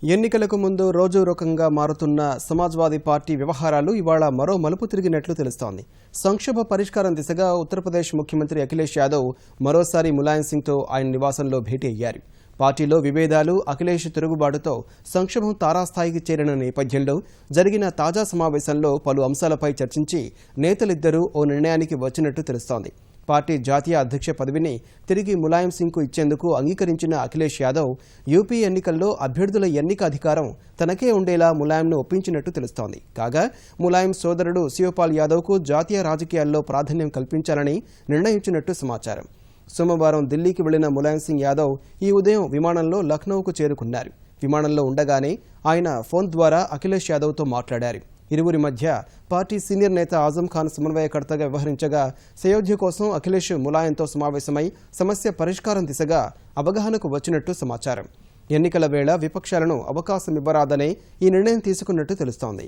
ఎన్నికలకు ముందు రోజు రకంగా మారుతున్న సమాజ్వాదీ పార్టీ వ్యవహారాలు ఇవాళ మరో మలుపు తిరిగినట్లు తెలుస్తోంది. సంక్షోభ పరిష్కారం దిశగా ఉత్తరప్రదేశ్ ముఖ్యమంత్రి అఖిలేష్ యాదవ్ మరోసారి ములాయం సింగ్తో ఆయన నివాసంలో భేటీ అయ్యారు. పార్టీలో విభేదాలు, అఖిలేష్ తిరుగుబాటుతో సంక్షోభం తారాస్థాయికి చేరిన నేపథ్యంలో జరిగిన తాజా సమావేశంలో పలు అంశాలపై చర్చించి నేతలిద్దరూ ఓ నిర్ణయానికి వచ్చినట్టు తెలుస్తోంది. పార్టీ జాతీయ అధ్యక్ష పదవిని తిరిగి ములాయం సింగ్కు ఇచ్చేందుకు అంగీకరించిన అఖిలేష్ యాదవ్ యూపీ ఎన్నికల్లో అభ్యర్థుల ఎన్నిక అధికారం తనకే ఉండేలా ములాయంను ఒప్పించినట్టు తెలుస్తోంది. కాగా ములాయం సోదరుడు శివపాల్ యాదవ్కు జాతీయ రాజకీయాల్లో ప్రాధాన్యం కల్పించాలని నిర్ణయించినట్టు సమాచారం. సోమవారం ఢిల్లీకి వెళ్లిన ములాయం సింగ్ యాదవ్ ఈ ఉదయం విమానంలో లక్నోకు చేరుకున్నారు. విమానంలో ఉండగానే ఆయన ఫోన్ ద్వారా అఖిలేష్ యాదవ్తో మాట్లాడారు. ఇరువురి మధ్య పార్టీ సీనియర్ నేత ఆజం ఖాన్ సమన్వయకర్తగా వ్యవహరించగా సయోధ్య కోసం అఖిలేష్ ములాయంతో సమావేశమై సమస్య పరిష్కారం దిశగా అవగాహనకు వచ్చినట్టు సమాచారం. ఎన్నికల వేళ విపక్షాలను అవకాశం ఇవ్వరాదనే ఈ నిర్ణయం తీసుకున్నట్టు తెలుస్తోంది.